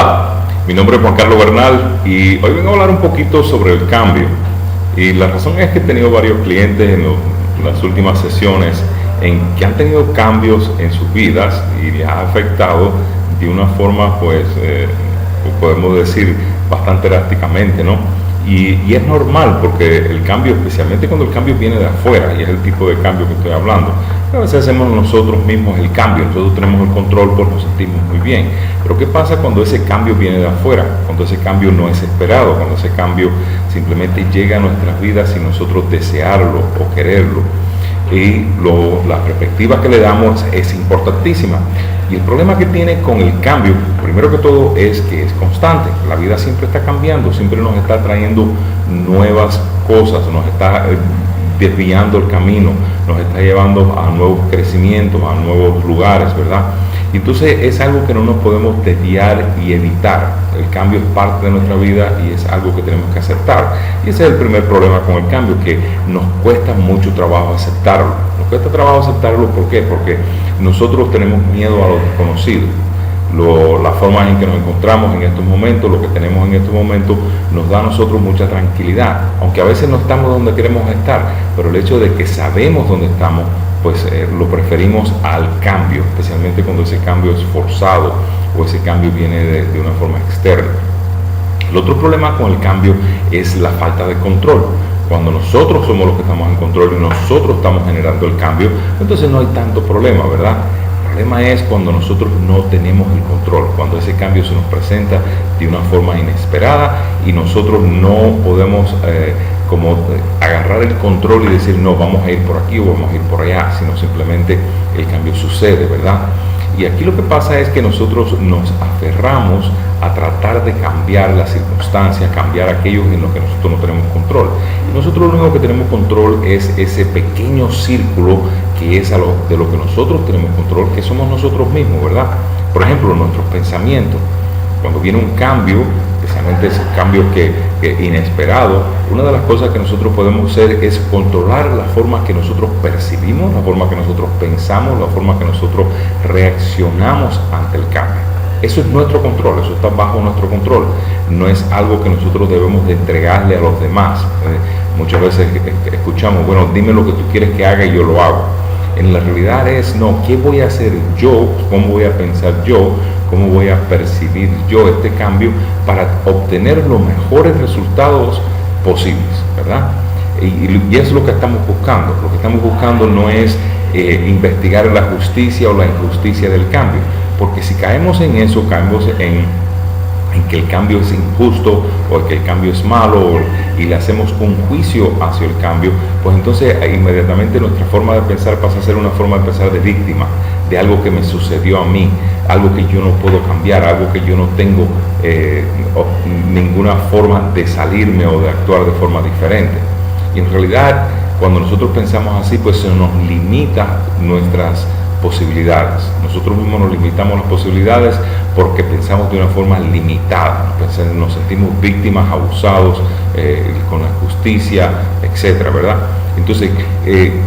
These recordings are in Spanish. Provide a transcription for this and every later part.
Hola, mi nombre es Juan Carlos Bernal y hoy vengo a hablar un poquito sobre el cambio. Y la razón es que he tenido varios clientes en las últimas sesiones en que han tenido cambios en sus vidas y les ha afectado de una forma, podemos decir, bastante drásticamente, ¿no? Y es normal porque el cambio, especialmente cuando el cambio viene de afuera, y es el tipo de cambio que estoy hablando, a veces hacemos nosotros mismos el cambio, nosotros tenemos el control porque nos sentimos muy bien. Pero ¿qué pasa cuando ese cambio viene de afuera? Cuando ese cambio no es esperado, cuando ese cambio simplemente llega a nuestras vidas sin nosotros desearlo o quererlo. Y la perspectiva que le damos es importantísima. Y el problema que tiene con el cambio, primero que todo, es que es constante. La vida siempre está cambiando, siempre nos está trayendo nuevas cosas, nos está desviando el camino, nos está llevando a nuevos crecimientos, a nuevos lugares, ¿verdad? Y entonces es algo que no nos podemos desviar y evitar. El cambio es parte de nuestra vida y es algo que tenemos que aceptar. Y ese es el primer problema con el cambio, que nos cuesta mucho trabajo aceptarlo. Nos cuesta trabajo aceptarlo, ¿por qué? Porque nosotros tenemos miedo a lo desconocido. La forma en que nos encontramos en estos momentos, lo que tenemos en estos momentos, nos da a nosotros mucha tranquilidad, aunque a veces no estamos donde queremos estar, pero el hecho de que sabemos dónde estamos, lo preferimos al cambio, especialmente cuando ese cambio es forzado o ese cambio viene de una forma externa. El otro problema con el cambio es la falta de control. Cuando nosotros somos los que estamos en control y nosotros estamos generando el cambio, entonces no hay tanto problema, ¿verdad? El problema es cuando nosotros no tenemos el control, cuando ese cambio se nos presenta de una forma inesperada y nosotros no podemos agarrar el control y decir, no, vamos a ir por aquí o vamos a ir por allá, sino simplemente el cambio sucede, ¿verdad? Y aquí lo que pasa es que nosotros nos aferramos a tratar de cambiar las circunstancias, cambiar aquellos en los que nosotros no tenemos control. Y nosotros lo único que tenemos control es ese pequeño círculo que es de lo que nosotros tenemos control, que somos nosotros mismos, ¿verdad? Por ejemplo, nuestros pensamientos. Cuando viene un cambio, especialmente ese cambio que inesperado, una de las cosas que nosotros podemos hacer es controlar la forma que nosotros percibimos, la forma que nosotros pensamos, la forma que nosotros reaccionamos ante el cambio. Eso es nuestro control, eso está bajo nuestro control. No es algo que nosotros debemos de entregarle a los demás. Muchas veces escuchamos, bueno, dime lo que tú quieres que haga y yo lo hago. En la realidad es, no, ¿qué voy a hacer yo? ¿Cómo voy a pensar yo? ¿Cómo voy a percibir yo este cambio para obtener los mejores resultados posibles, ¿verdad? Y es lo que estamos buscando. Lo que estamos buscando no es investigar la justicia o la injusticia del cambio, porque si caemos en eso, caemos en que el cambio es injusto o que el cambio es malo y le hacemos un juicio hacia el cambio, pues entonces inmediatamente nuestra forma de pensar pasa a ser una forma de pensar de víctima, de algo que me sucedió a mí, algo que yo no puedo cambiar, algo que yo no tengo ninguna forma de salirme o de actuar de forma diferente. Y en realidad, cuando nosotros pensamos así, pues se nos limita nuestras posibilidades. Nosotros mismos nos limitamos las posibilidades porque pensamos de una forma limitada, nos sentimos víctimas, abusados, con la justicia, etcétera, ¿verdad? Entonces,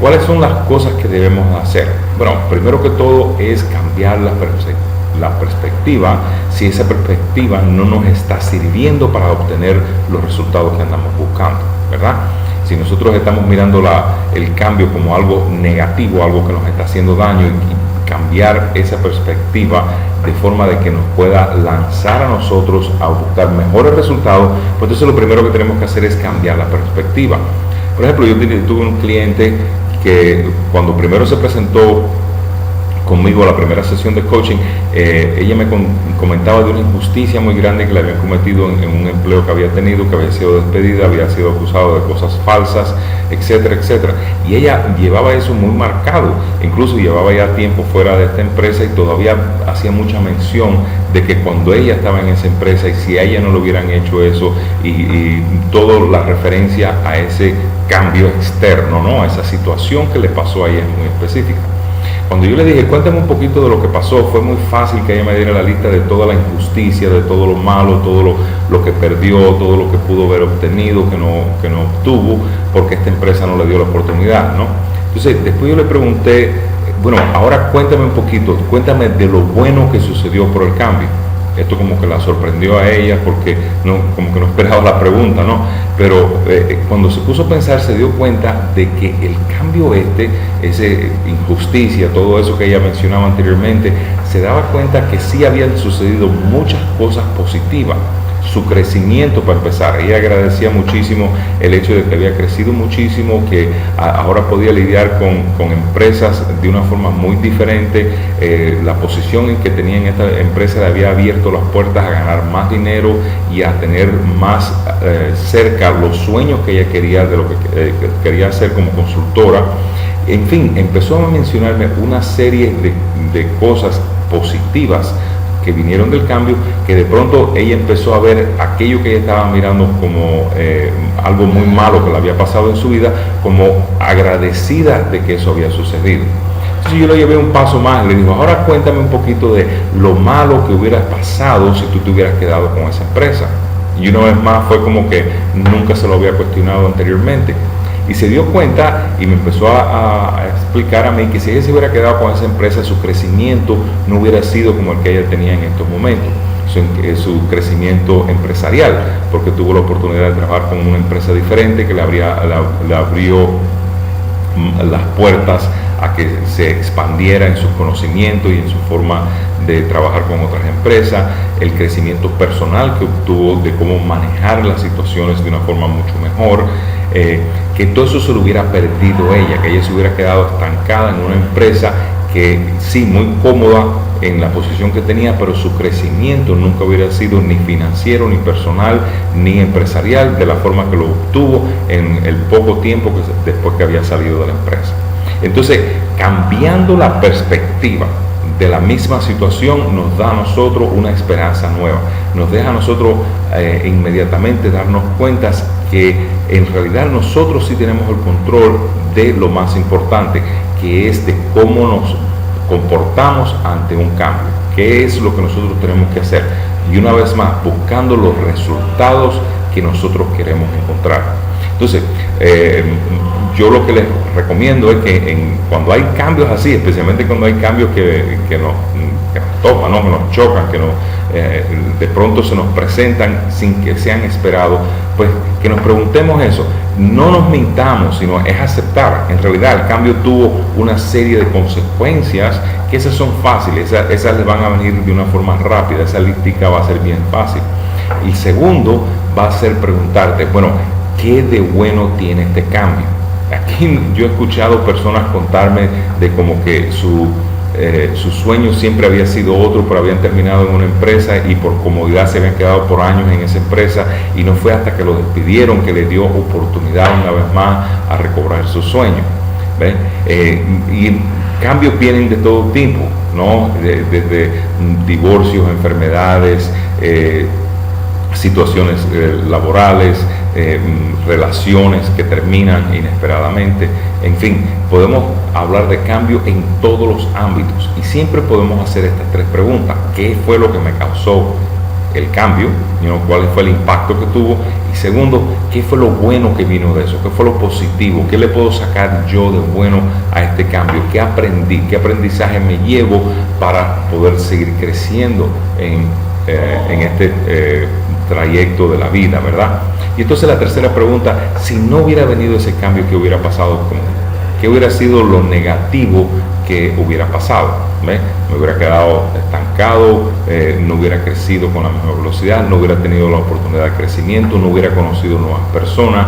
¿cuáles son las cosas que debemos hacer? Bueno, primero que todo es cambiar la perspectiva, si esa perspectiva no nos está sirviendo para obtener los resultados que andamos buscando, ¿verdad? Si nosotros estamos mirando el cambio como algo negativo, algo que nos está haciendo daño, y cambiar esa perspectiva de forma de que nos pueda lanzar a nosotros a buscar mejores resultados, pues entonces lo primero que tenemos que hacer es cambiar la perspectiva. Por ejemplo, yo tuve un cliente que cuando primero se presentó conmigo a la primera sesión de coaching, ella me comentaba de una injusticia muy grande que le habían cometido en un empleo que había tenido, que había sido despedida, había sido acusado de cosas falsas, etcétera, etcétera. Y ella llevaba eso muy marcado, incluso llevaba ya tiempo fuera de esta empresa y todavía hacía mucha mención de que cuando ella estaba en esa empresa y si a ella no le hubieran hecho eso y toda la referencia a ese cambio externo, ¿no? A esa situación que le pasó a ella muy específica. Cuando yo le dije, cuéntame un poquito de lo que pasó, fue muy fácil que ella me diera la lista de toda la injusticia, de todo lo malo, todo lo que perdió, todo lo que pudo haber obtenido, que no obtuvo, porque esta empresa no le dio la oportunidad, ¿no? Entonces, después yo le pregunté, bueno, ahora cuéntame un poquito, cuéntame de lo bueno que sucedió por el cambio. esto como que la sorprendió a ella porque como que no esperaba la pregunta, ¿no? Pero cuando se puso a pensar se dio cuenta de que el cambio esa injusticia, todo eso que ella mencionaba anteriormente, se daba cuenta que sí habían sucedido muchas cosas positivas. Su crecimiento, para empezar, ella agradecía muchísimo el hecho de que había crecido muchísimo, que ahora podía lidiar con empresas de una forma muy diferente. La posición en que tenía en esta empresa le había abierto las puertas a ganar más dinero y a tener más cerca los sueños que ella quería, de lo que quería hacer como consultora. En fin, empezó a mencionarme una serie de cosas positivas que vinieron del cambio, que de pronto ella empezó a ver aquello que ella estaba mirando como algo muy malo que le había pasado en su vida, como agradecida de que eso había sucedido. Entonces yo lo llevé un paso más, le digo, ahora cuéntame un poquito de lo malo que hubiera pasado si tú te hubieras quedado con esa empresa. Y una vez más fue como que nunca se lo había cuestionado anteriormente. Y se dio cuenta y me empezó a explicar a mí que si ella se hubiera quedado con esa empresa, su crecimiento no hubiera sido como el que ella tenía en estos momentos, su crecimiento empresarial, porque tuvo la oportunidad de trabajar con una empresa diferente que le abrió las puertas a que se expandiera en sus conocimientos y en su forma de trabajar con otras empresas, el crecimiento personal que obtuvo de cómo manejar las situaciones de una forma mucho mejor, que todo eso se lo hubiera perdido ella, que ella se hubiera quedado estancada en una empresa que sí, muy cómoda en la posición que tenía, pero su crecimiento nunca hubiera sido ni financiero, ni personal, ni empresarial, de la forma que lo obtuvo en el poco tiempo después que había salido de la empresa. Entonces, cambiando la perspectiva de la misma situación nos da a nosotros una esperanza nueva, nos deja a nosotros inmediatamente darnos cuenta que en realidad nosotros sí tenemos el control de lo más importante, que es de cómo nos comportamos ante un cambio, qué es lo que nosotros tenemos que hacer, y una vez más buscando los resultados que nosotros queremos encontrar. Entonces, yo lo que les recomiendo es que cuando hay cambios así, especialmente cuando hay cambios que nos tocan, ¿no? Que nos chocan, que de pronto se nos presentan sin que sean esperados, pues que nos preguntemos eso. No nos mintamos, sino es aceptar. En realidad el cambio tuvo una serie de consecuencias que esas son fáciles, esas les van a venir de una forma rápida, esa lística va a ser bien fácil. Y segundo, va a ser preguntarte, bueno, ¿qué de bueno tiene este cambio? Aquí yo he escuchado personas contarme de como que su sueño siempre había sido otro, pero habían terminado en una empresa y por comodidad se habían quedado por años en esa empresa, y no fue hasta que lo despidieron que le dio oportunidad una vez más a recobrar su sueño. ¿Ven? Y cambios vienen de todo tipo, ¿no? Desde divorcios, enfermedades, situaciones laborales, relaciones que terminan inesperadamente. En fin, podemos hablar de cambio en todos los ámbitos y siempre podemos hacer estas tres preguntas: ¿qué fue lo que me causó el cambio? ¿Cuál fue el impacto que tuvo? Y segundo, ¿qué fue lo bueno que vino de eso? ¿Qué fue lo positivo? ¿Qué le puedo sacar yo de bueno a este cambio? ¿Qué aprendí? ¿Qué aprendizaje me llevo para poder seguir creciendo en este trayecto de la vida, verdad? Y entonces la tercera pregunta: si no hubiera venido ese cambio, ¿qué hubiera pasado con él? ¿Qué hubiera sido lo negativo que hubiera pasado? ¿Ve? Me hubiera quedado estancado, no hubiera crecido con la misma velocidad, no hubiera tenido la oportunidad de crecimiento, no hubiera conocido nuevas personas,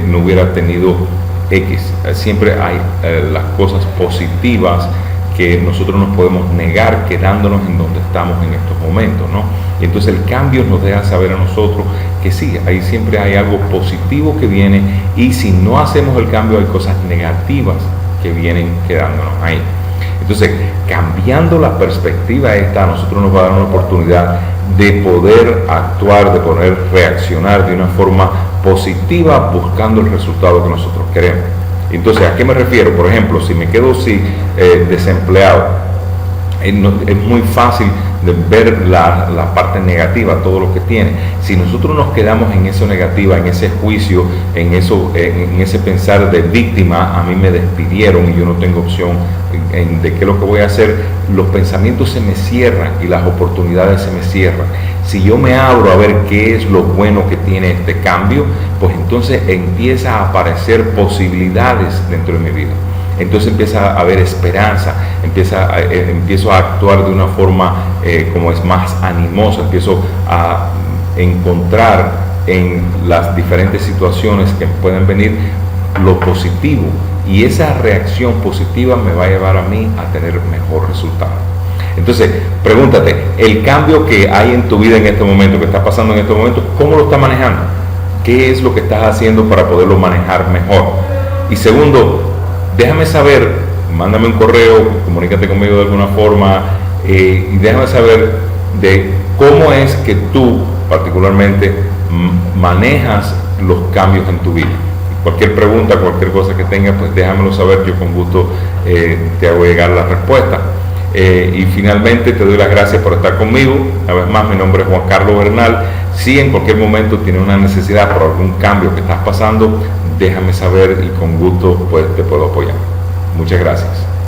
no hubiera tenido X. Siempre hay las cosas positivas que nosotros nos podemos negar quedándonos en donde estamos en estos momentos, ¿no? Y entonces el cambio nos deja saber a nosotros que sí, ahí siempre hay algo positivo que viene, y si no hacemos el cambio hay cosas negativas que vienen quedándonos ahí. Entonces, cambiando la perspectiva esta, a nosotros nos va a dar una oportunidad de poder actuar, de poder reaccionar de una forma positiva buscando el resultado que nosotros queremos. Entonces, ¿a qué me refiero? Por ejemplo, si me quedo desempleado Es muy fácil de ver la parte negativa, todo lo que tiene. Si nosotros nos quedamos en eso negativa, en ese juicio, en ese pensar de víctima, a mí me despidieron y yo no tengo opción de qué es lo que voy a hacer, los pensamientos se me cierran y las oportunidades se me cierran. Si yo me abro a ver qué es lo bueno que tiene este cambio, pues entonces empieza a aparecer posibilidades dentro de mi vida. Entonces empieza a haber esperanza, empiezo a actuar de una forma como es más animosa, empiezo a encontrar en las diferentes situaciones que pueden venir lo positivo, y esa reacción positiva me va a llevar a mí a tener mejor resultado. Entonces, pregúntate, el cambio que hay en tu vida en este momento, que está pasando en este momento, ¿cómo lo estás manejando? ¿Qué es lo que estás haciendo para poderlo manejar mejor? Y segundo, déjame saber, mándame un correo, comunícate conmigo de alguna forma, y déjame saber de cómo es que tú particularmente manejas los cambios en tu vida. Cualquier pregunta, cualquier cosa que tengas, pues déjamelo saber, yo con gusto te hago llegar la respuesta. Y finalmente te doy las gracias por estar conmigo. Una vez más, mi nombre es Juan Carlos Bernal. Si en cualquier momento tienes una necesidad por algún cambio que estás pasando, déjame saber y con gusto pues te puedo apoyar. Muchas gracias.